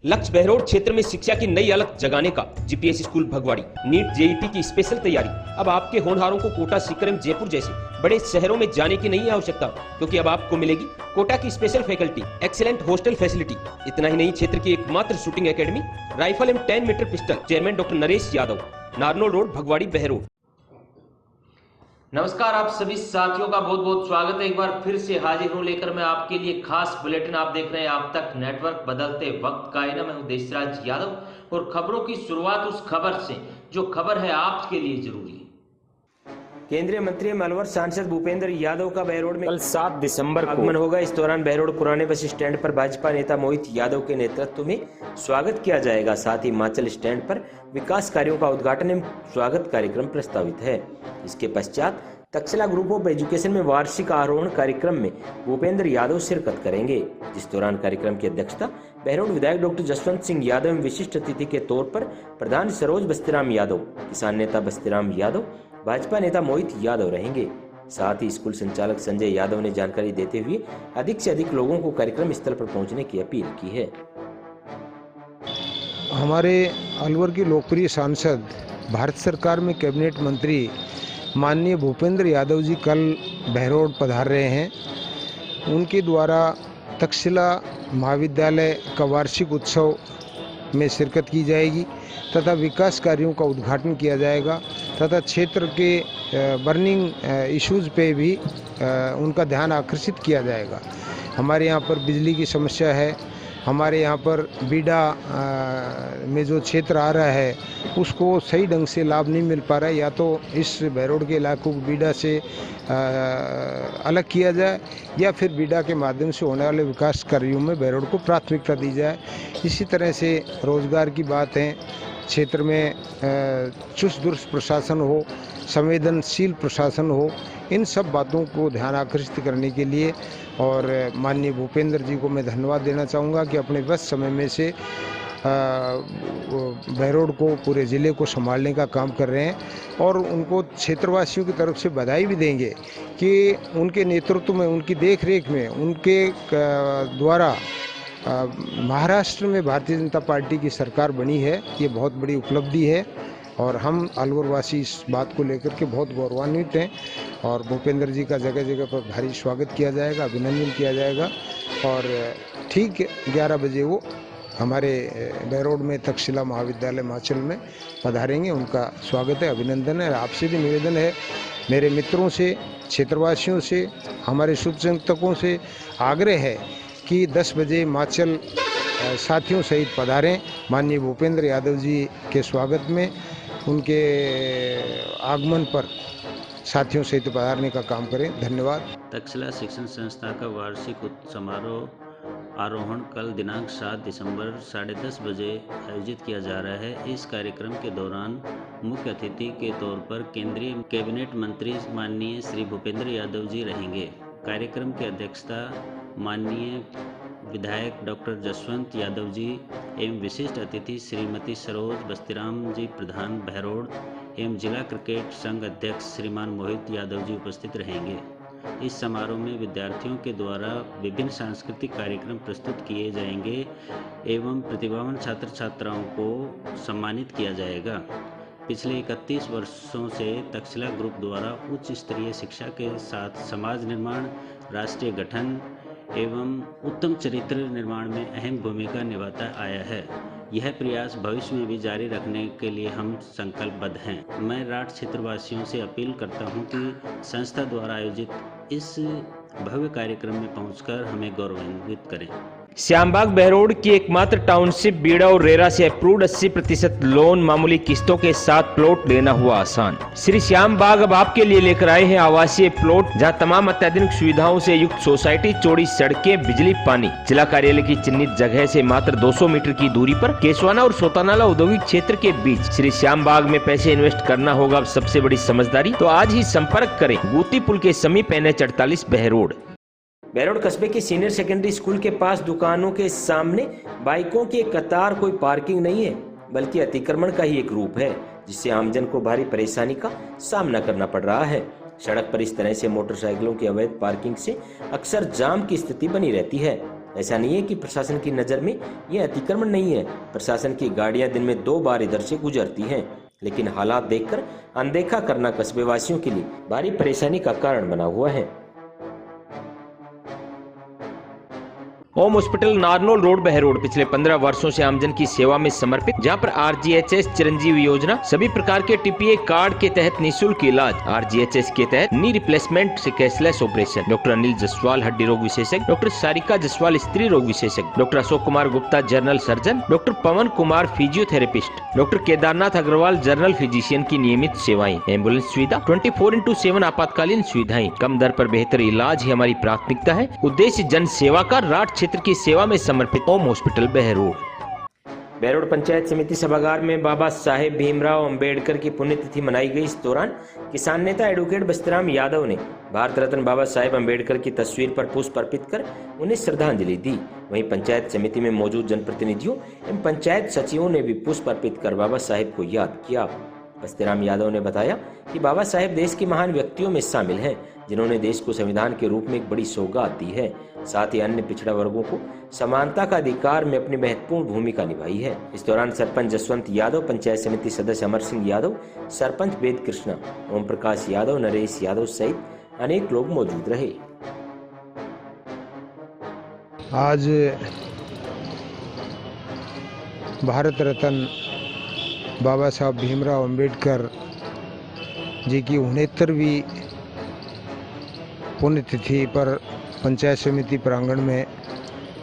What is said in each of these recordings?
लक्ष्य बहरोड क्षेत्र में शिक्षा की नई अलख जगाने का। GPS school Bhagwadi NEET JET की स्पेशल तैयारी। अब आपके होनहारों को कोटा, सीकर, जयपुर जैसे बड़े शहरों में जाने की नहीं आवश्यकता, क्योंकि अब आपको मिलेगी कोटा की special faculty, excellent hostel facility. इतना ही नहीं, क्षेत्र की एकमात्र शूटिंग एकेडमी राइफल एवं 10 metre pistol. Chairman doctor Naresh Yadav, Narnaul road, Bhagwari, Behror. नमस्कार, आप सभी साथियों का बहुत बहुत स्वागत है। एक बार फिर से हाजिर हूं लेकर मैं आपके लिए खास बुलेटिन। आप देख रहे हैं आप तक नेटवर्क, बदलते वक्त का आईना। मैं हूं देशराज यादव और खबरों की शुरुआत उस खबर से जो खबर है आपके लिए जरूरी है। केंद्रीय मंत्री अलवर सांसद भूपेंद्र यादव का बहरोड में कल 7 दिसंबर को आगमन होगा। इस दौरान बहरोड पुराने बस स्टैंड पर भाजपा नेता मोहित यादव के नेतृत्व में स्वागत किया जाएगा। साथ ही हिमाचल स्टैंड पर विकास कार्यों का उद्घाटन एवं स्वागत कार्यक्रम प्रस्तावित है। इसके पश्चात तक्षशिला ग्रुप ऑफ एजुकेशन में वार्षिक आरोहण कार्यक्रम में भूपेंद्र यादव शिरकत करेंगे। इस दौरान कार्यक्रम की अध्यक्षता बहरोड विधायक डॉक्टर जसवंत सिंह यादव एवं विशिष्ट अतिथि के तौर पर प्रधान सरोज बस्तीराम यादव, किसान नेता बस्तीराम यादव, भाजपा नेता मोहित यादव रहेंगे। साथ ही स्कूल संचालक संजय यादव ने जानकारी देते हुए अधिक से अधिक लोगों को कार्यक्रम स्थल पर पहुंचने की अपील की है। हमारे अलवर की लोकप्रिय सांसद, भारत सरकार में कैबिनेट मंत्री माननीय भूपेंद्र यादव जी कल बहरोड पधार रहे हैं। उनके द्वारा तक्षशिला महाविद्यालय का वार्षिक उत्सव में शिरकत की जाएगी तथा विकास कार्यों का उद्घाटन किया जाएगा तथा क्षेत्र के बर्निंग इश्यूज़ पे भी उनका ध्यान आकर्षित किया जाएगा। हमारे यहाँ पर बिजली की समस्या है, हमारे यहाँ पर बीडा में जो क्षेत्र आ रहा है उसको सही ढंग से लाभ नहीं मिल पा रहा है। या तो इस बहरोड के इलाकों को बीडा से अलग किया जाए या फिर बीडा के माध्यम से होने वाले विकास कार्यों में बहरोड को प्राथमिकता दी जाए। इसी तरह से रोजगार की बात है, क्षेत्र में चुस्त दुरुस्त प्रशासन हो, संवेदनशील प्रशासन हो, इन सब बातों को ध्यान आकर्षित करने के लिए और माननीय भूपेंद्र जी को मैं धन्यवाद देना चाहूँगा कि अपने व्यस्त समय में से बहरोड को, पूरे ज़िले को संभालने का काम कर रहे हैं और उनको क्षेत्रवासियों की तरफ से बधाई भी देंगे कि उनके नेतृत्व में, उनकी देखरेख में, उनके द्वारा महाराष्ट्र में भारतीय जनता पार्टी की सरकार बनी है। ये बहुत बड़ी उपलब्धि है और हम अलवर वासी इस बात को लेकर के बहुत गौरवान्वित हैं और भूपेंद्र जी का जगह जगह पर भारी स्वागत किया जाएगा, अभिनंदन किया जाएगा और ठीक 11 बजे वो हमारे बहरोड में तक्षशिला महाविद्यालय हिमाचल में पधारेंगे। उनका स्वागत है, अभिनंदन है। आपसे भी निवेदन है, मेरे मित्रों से, क्षेत्रवासियों से, हमारे शुभचिंतकों से आग्रह है कि 10 बजे हिमाचल साथियों सहित पधारें। माननीय भूपेंद्र यादव जी के स्वागत में, उनके आगमन पर साथियों सहित पधारने का काम करें। धन्यवाद। तक्षशिला शिक्षण संस्था का वार्षिक समारोह आरोहण कल दिनांक 7 दिसंबर 10:30 बजे आयोजित किया जा रहा है। इस कार्यक्रम के दौरान मुख्य अतिथि के तौर पर केंद्रीय कैबिनेट मंत्री माननीय श्री भूपेंद्र यादव जी रहेंगे। कार्यक्रम की अध्यक्षता माननीय विधायक डॉक्टर जसवंत यादव जी एवं विशिष्ट अतिथि श्रीमती सरोज बस्तीराम जी, प्रधान बहरोड एवं जिला क्रिकेट संघ अध्यक्ष श्रीमान मोहित यादव जी उपस्थित रहेंगे। इस समारोह में विद्यार्थियों के द्वारा विभिन्न सांस्कृतिक कार्यक्रम प्रस्तुत किए जाएंगे एवं प्रतिभावान छात्र छात्राओं को सम्मानित किया जाएगा। पिछले 31 वर्षों से तक्षशिला ग्रुप द्वारा उच्च स्तरीय शिक्षा के साथ समाज निर्माण, राष्ट्रीय गठन एवं उत्तम चरित्र निर्माण में अहम भूमिका निभाता आया है। यह प्रयास भविष्य में भी जारी रखने के लिए हम संकल्पबद्ध हैं। मैं राठ क्षेत्रवासियों से अपील करता हूं कि संस्था द्वारा आयोजित इस भव्य कार्यक्रम में पहुंचकर हमें गौरवान्वित करें। श्यामबाग बहरोड की एकमात्र टाउनशिप बीड़ा और रेरा से अप्रूव्ड 80% लोन, मामूली किस्तों के साथ प्लॉट लेना हुआ आसान। श्री श्यामबाग अब आपके लिए लेकर आए हैं आवासीय प्लॉट, जहां तमाम अत्याधुनिक सुविधाओं से युक्त सोसाइटी, चौड़ी सड़कें, बिजली, पानी। जिला कार्यालय की चिन्हित जगह से मात्र 200 मीटर की दूरी पर केसवाना और सोतानाला औद्योगिक क्षेत्र के बीच श्री श्यामबाग में पैसे इन्वेस्ट करना होगा अब सबसे बड़ी समझदारी। तो आज ही संपर्क करें गुत्ती पुल के समीप NH 48 बहरोड। बहरोड कस्बे के सीनियर सेकेंडरी स्कूल के पास दुकानों के सामने बाइकों की कतार कोई पार्किंग नहीं है, बल्कि अतिक्रमण का ही एक रूप है, जिससे आमजन को भारी परेशानी का सामना करना पड़ रहा है। सड़क पर इस तरह से मोटरसाइकिलों की अवैध पार्किंग से अक्सर जाम की स्थिति बनी रहती है। ऐसा नहीं है कि प्रशासन की नज़र में ये अतिक्रमण नहीं है। प्रशासन की गाड़ियां दिन में 2 बार इधर से गुजरती हैं, लेकिन हालात देखकर अनदेखा करना कस्बे वासियों के लिए भारी परेशानी का कारण बना हुआ है। ओम हॉस्पिटल नारनौल रोड बहरोड पिछले 15 वर्षों से आमजन की सेवा में समर्पित, जहां पर आरजीएचएस चिरंजीवी योजना, सभी प्रकार के टीपीए कार्ड के तहत निःशुल्क इलाज, आरजीएचएस के तहत नी रिप्लेसमेंट से cashless operation, doctor Anil Jaswal हड्डी रोग विशेषज्ञ, डॉक्टर सारिका जसवाल स्त्री रोग विशेषज्ञ, doctor Ashok Kumar Gupta general surgeon, doctor Pawan Kumar physiotherapist, doctor Kedarnath Agarwal general physician की नियमित सेवाएं, एम्बुलेंस सुविधा, 24/7 आपातकालीन सुविधाएं, कम दर पर बेहतर इलाज ही हमारी प्राथमिकता है। उद्देश्य जन सेवा का, राट क्षेत्र की सेवा में समर्पित ओम हॉस्पिटल बहरोड। बहरोड पंचायत समिति सभागार में बाबा साहेब भीमराव अंबेडकर की पुण्यतिथि मनाई गई। इस दौरान किसान नेता एडवोकेट बस्तीराम यादव ने भारत रत्न बाबा साहेब अंबेडकर की तस्वीर पर पुष्प अर्पित कर उन्हें श्रद्धांजलि दी। वहीं पंचायत समिति में मौजूद जनप्रतिनिधियों एवं पंचायत सचिवों ने भी पुष्प अर्पित कर बाबा साहेब को याद किया। बस्तीराम यादव ने बताया कि बाबा साहेब देश के महान व्यक्तियों में शामिल हैं, जिन्होंने देश को संविधान के रूप में एक बड़ी सौगात दी है। साथ ही अन्य पिछड़ा वर्गों को समानता का अधिकार में अपनी महत्वपूर्ण भूमिका निभाई है। इस दौरान सरपंच जसवंत यादव, पंचायत समिति सदस्य अमर सिंह यादव, सरपंच वेद कृष्णा, ओम प्रकाश यादव, नरेश यादव सहित अनेक लोग मौजूद रहे। आज भारत रत्न बाबा साहब भीमराव अंबेडकर जी की 69वीं पुण्यतिथि पर पंचायत समिति प्रांगण में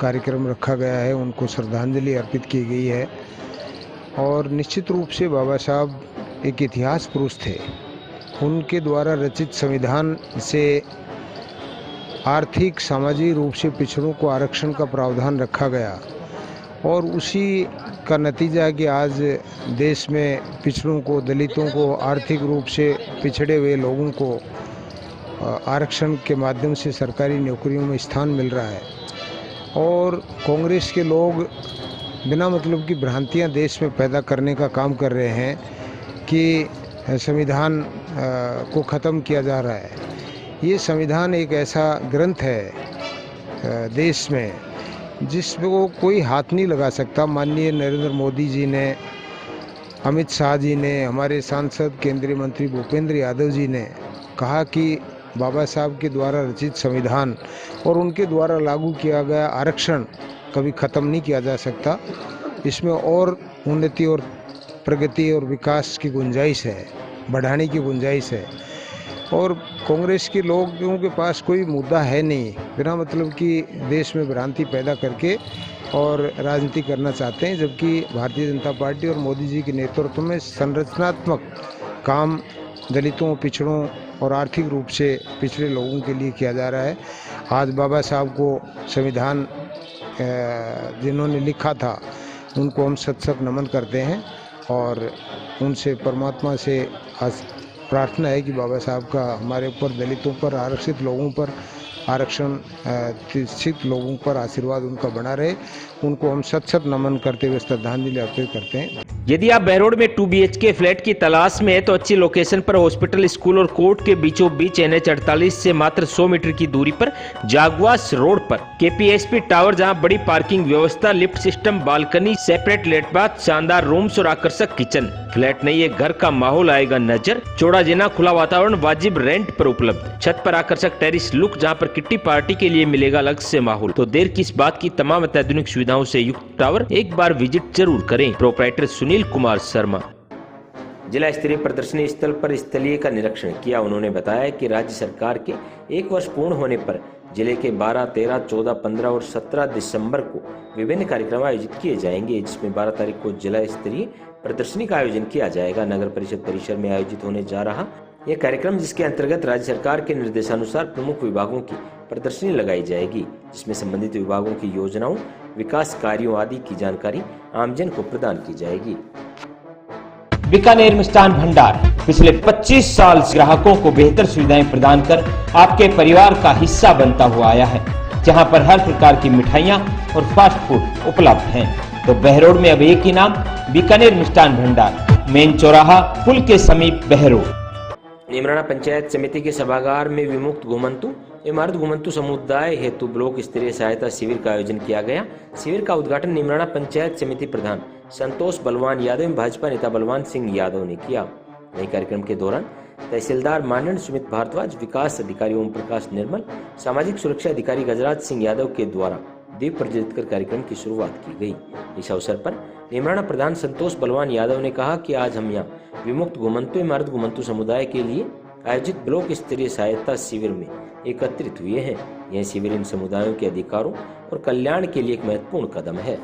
कार्यक्रम रखा गया है। उनको श्रद्धांजलि अर्पित की गई है। और निश्चित रूप से बाबा साहब एक इतिहास पुरुष थे। उनके द्वारा रचित संविधान से आर्थिक सामाजिक रूप से पिछड़ों को आरक्षण का प्रावधान रखा गया, और उसी का नतीजा है कि आज देश में पिछड़ों को, दलितों को, आर्थिक रूप से पिछड़े हुए लोगों को आरक्षण के माध्यम से सरकारी नौकरियों में स्थान मिल रहा है। और कांग्रेस के लोग बिना मतलब की भ्रांतियां देश में पैदा करने का काम कर रहे हैं कि संविधान को ख़त्म किया जा रहा है। ये संविधान एक ऐसा ग्रंथ है देश में जिसको कोई हाथ नहीं लगा सकता। माननीय नरेंद्र मोदी जी ने, अमित शाह जी ने, हमारे सांसद केंद्रीय मंत्री भूपेंद्र यादव जी ने कहा कि बाबा साहब के द्वारा रचित संविधान और उनके द्वारा लागू किया गया आरक्षण कभी ख़त्म नहीं किया जा सकता। इसमें और उन्नति और प्रगति और विकास की गुंजाइश है, बढ़ाने की गुंजाइश है। और कांग्रेस के लोगों के पास कोई मुद्दा है नहीं, बिना मतलब कि देश में भ्रांति पैदा करके और राजनीति करना चाहते हैं। जबकि भारतीय जनता पार्टी और मोदी जी के नेतृत्व में संरचनात्मक काम दलितों, पिछड़ों और आर्थिक रूप से पिछड़े लोगों के लिए किया जा रहा है। आज बाबा साहब को संविधान जिन्होंने लिखा था उनको हम सत नमन करते हैं, और उनसे परमात्मा से प्रार्थना है कि बाबा साहब का हमारे ऊपर, दलितों पर, आरक्षित लोगों पर, आरक्षण शिक्षित लोगों पर आशीर्वाद उनका बना रहे। उनको हम सत नमन करते हुए श्रद्धांजलि अर्पित करते हैं। यदि आप बहरोड में 2 BHK फ्लैट की तलाश में है तो अच्छी लोकेशन पर हॉस्पिटल, स्कूल और कोर्ट के बीचों बीच NH 48 से मात्र 100 मीटर की दूरी पर जागवास रोड पर KPSP टावर, जहां बड़ी पार्किंग व्यवस्था, लिफ्ट सिस्टम, बालकनी, सेपरेट लेट बाथ, शानदार रूम्स और आकर्षक किचन। फ्लैट नहीं, एक घर का माहौल आएगा नजर। चौड़ा जिना, खुला वातावरण, वाजिब रेंट पर उपलब्ध। छत पर आकर्षक टेरिस लुक, जहां पर किट्टी पार्टी के लिए मिलेगा अलग से माहौल। तो देर किस बात की, तमाम अत्याधुनिक सुविधाओं से युक्त टावर एक बार विजिट जरूर करें। प्रोप्राइटर सुनील कुमार शर्मा। जिला स्तरीय प्रदर्शनी स्थल पर स्थलीय का निरीक्षण किया। उन्होंने बताया कि राज्य सरकार के 1 वर्ष पूर्ण होने पर जिले के 12, 13, 14, 15 और 17 दिसंबर को विभिन्न कार्यक्रम आयोजित किए जाएंगे, जिसमें 12 तारीख को जिला स्तरीय प्रदर्शनी का आयोजन किया जाएगा। नगर परिषद परिसर में आयोजित होने जा रहा यह कार्यक्रम, जिसके अंतर्गत राज्य सरकार के निर्देशानुसार प्रमुख विभागों की प्रदर्शनी लगाई जाएगी, जिसमें संबंधित विभागों की योजनाओं, विकास कार्यों आदि की जानकारी आमजन को प्रदान की जाएगी। बीकानेर मिष्ठान भंडार पिछले 25 साल से ग्राहकों को बेहतर सुविधाएं प्रदान कर आपके परिवार का हिस्सा बनता हुआ आया है, जहां पर हर प्रकार की मिठाइयां और फास्ट फूड उपलब्ध हैं। तो बहरोड में अब एक ही नाम, बीकानेर मिष्ठान भंडार, मेन चौराहा पुल के समीप बहरोड। नीमराणा पंचायत समिति के सभागार में विमुक्त घुमंतु इमारत घुमंतु समुदाय हेतु ब्लॉक स्तरीय सहायता शिविर का आयोजन किया गया। शिविर का उद्घाटन नीमराणा पंचायत समिति प्रधान संतोष बलवान यादव एवं भाजपा नेता बलवान सिंह यादव ने किया। वहीं कार्यक्रम के दौरान तहसीलदार मानंद सुमित भारद्वाज, विकास अधिकारी ओम प्रकाश निर्मल, सामाजिक सुरक्षा अधिकारी गजराज सिंह यादव के द्वारा दीप प्रज्वलित कर कार्यक्रम की शुरुआत की गई। इस अवसर पर नीमराणा प्रधान संतोष बलवान यादव ने कहा कि आज हम यहाँ विमुक्त घुमंतु इमारत घुमंतु समुदाय के लिए आयोजित ब्लॉक स्तरीय सहायता शिविर में एकत्रित हुए हैं। यह शिविर इन समुदायों के अधिकारों और कल्याण के लिए एक महत्वपूर्ण कदम है।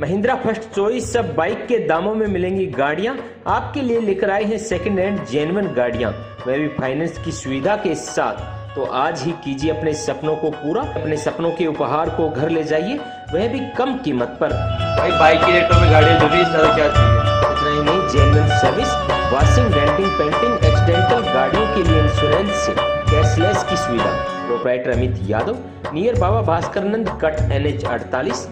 महिंद्रा फर्स्ट चॉइस सब बाइक के दामों में मिलेंगी गाड़ियां। आपके लिए लेकर आए हैं सेकंड हैंड जेन्युइन गाड़ियां, वह भी फाइनेंस की सुविधा के साथ। तो आज ही कीजिए अपने सपनों को पूरा, अपने सपनों के उपहार को घर ले जाइए, वह भी कम कीमत पर। भाई बाइक के रेटों में गाड़ियां जो भी ज्यादा क्या चाहिए। इतना ही नहीं, genuine service, washing, denting, painting, accidental गाड़ियों के लिए इंश्योरेंस से कैशलेस की सुविधा। प्रोप्राइटर अमित यादव, नियर बाबा भास्करनंद कट NH 48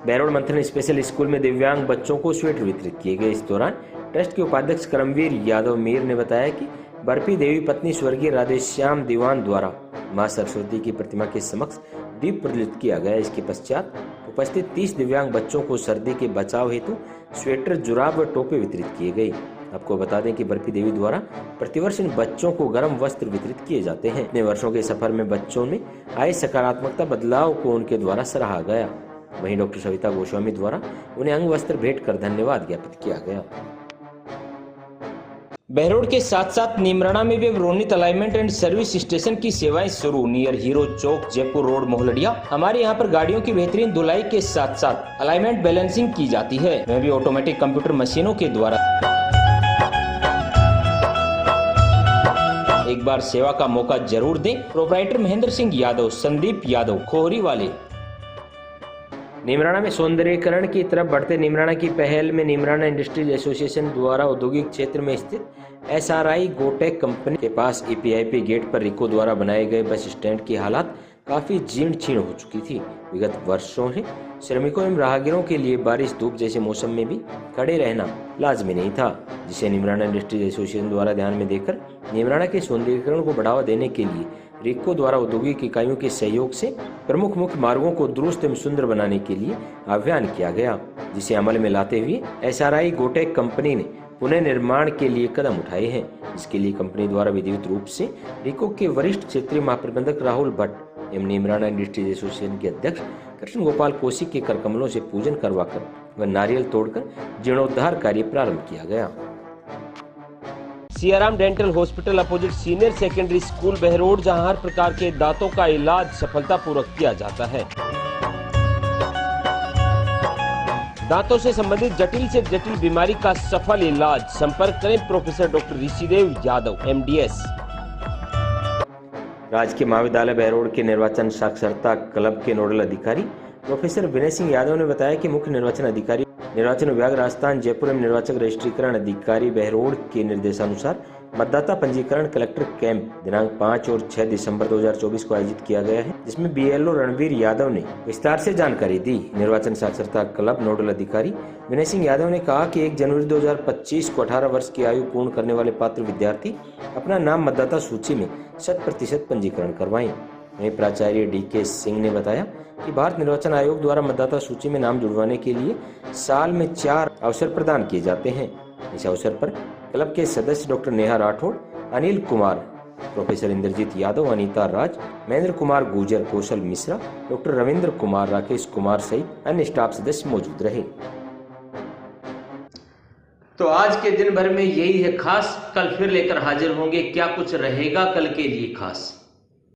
बहरोड मंथन स्पेशल स्कूल में दिव्यांग बच्चों को स्वेटर वितरित किए गए। इस दौरान ट्रस्ट के उपाध्यक्ष करमवीर यादव मीर ने बताया कि बर्फी देवी पत्नी स्वर्गीय राधेश्याम दीवान द्वारा मां सरस्वती की प्रतिमा के समक्ष दीप प्रज्वलित किया गया। इसके पश्चात उपस्थित 30 दिव्यांग बच्चों को सर्दी के बचाव हेतु स्वेटर, जुराब व टोपे वितरित किए गए। आपको बता दें कि बर्फी देवी द्वारा प्रतिवर्ष इन बच्चों को गर्म वस्त्र वितरित किए जाते हैं। इतने वर्षों के सफर में बच्चों में आए सकारात्मकता बदलाव को उनके द्वारा सराहा गया। वहीं डॉक्टर सविता गोस्वामी द्वारा उन्हें अंग वस्त्र भेंट कर धन्यवाद ज्ञापित किया गया। बहरोड के साथ साथ नीमराणा में भी Ronit alignment and service station की सेवाएं शुरू। नियर हीरो चौक, जयपुर रोड, मोहलडिया। हमारे यहाँ पर गाड़ियों की बेहतरीन धुलाई के साथ साथ अलाइनमेंट बैलेंसिंग की जाती है, वह भी ऑटोमेटिक कंप्यूटर मशीनों के द्वारा। एक बार सेवा का मौका जरूर दें। प्रोप्राइटर महेंद्र सिंह यादव, संदीप यादव, खोहरी वाले। नीमराणा में सौंदर्यीकरण की तरफ बढ़ते नीमराणा की पहल में नीमराणा इंडस्ट्रीज एसोसिएशन द्वारा औद्योगिक क्षेत्र में स्थित SRI गोटेक कंपनी के पास EPIP गेट पर रिको द्वारा बनाए गए बस स्टैंड की हालत काफी जीर्ण शीर्ण हो चुकी थी। विगत वर्षों से श्रमिकों एवं राहगीरों के लिए बारिश, धूप जैसे मौसम में भी खड़े रहना लाजमी नहीं था, जिसे नीमराणा इंडस्ट्रीज एसोसिएशन द्वारा ध्यान में देकर नीमराणा के सौंदर्यीकरण को बढ़ावा देने के लिए रिको द्वारा औद्योगिक इकाइयों के सहयोग से प्रमुख मुख्य मार्गों को दुरुस्त एवं सुंदर बनाने के लिए अभियान किया गया, जिसे अमल में लाते हुए SRI गोटेक कंपनी ने पुनः निर्माण के लिए कदम उठाए हैं। इसके लिए कंपनी द्वारा विधिवत रूप से रिको के वरिष्ठ क्षेत्रीय महाप्रबंधक राहुल भट्ट एवं नीमराणा इंडस्ट्रीज एसोसिएशन के अध्यक्ष कृष्ण गोपाल कौशिक के कर कमलों से पूजन करवाकर व नारियल तोड़कर जीर्णोद्धार कार्य प्रारंभ किया गया। Siyaram dental hospital opposite senior secondary school Behror, जहां हर प्रकार के दांतों का इलाज सफलतापूर्वक किया जाता है। दांतों से संबंधित जटिल से जटिल बीमारी का सफल इलाज। संपर्क करें professor doctor Rishidev Yadav, MDS। राजकीय महाविद्यालय बहरोड के निर्वाचन साक्षरता क्लब के नोडल अधिकारी प्रोफेसर विनय सिंह यादव ने बताया कि मुख्य निर्वाचन अधिकारी निर्वाचन विभाग राजस्थान जयपुर एवं निर्वाचक रजिस्ट्रीकरण अधिकारी बहरोड के निर्देशानुसार मतदाता पंजीकरण कलेक्टर कैंप दिनांक 5 और 6 दिसंबर 2024 को आयोजित किया गया है, जिसमें BLO रणवीर यादव ने विस्तार से जानकारी दी। निर्वाचन साक्षरता क्लब नोडल अधिकारी विनय सिंह यादव ने कहा कि 1 जनवरी 2025 को 18 वर्ष की आयु पूर्ण करने वाले पात्र विद्यार्थी अपना नाम मतदाता सूची में 100% पंजीकरण करवाएं। वहीं प्राचार्य DK सिंह ने बताया कि भारत निर्वाचन आयोग द्वारा मतदाता सूची में नाम जुड़वाने के लिए साल में 4 अवसर प्रदान किए जाते हैं। इस अवसर पर क्लब के सदस्य डॉक्टर नेहा राठौड़, अनिल कुमार, प्रोफेसर इंद्रजीत यादव, अनीता राज, महेंद्र कुमार गुर्जर, कौशल मिश्रा, डॉक्टर रविंद्र कुमार, राकेश कुमार सहित अन्य स्टाफ सदस्य मौजूद रहे। तो आज के दिन भर में यही है खास। कल फिर लेकर हाजिर होंगे। क्या कुछ रहेगा कल के लिए खास?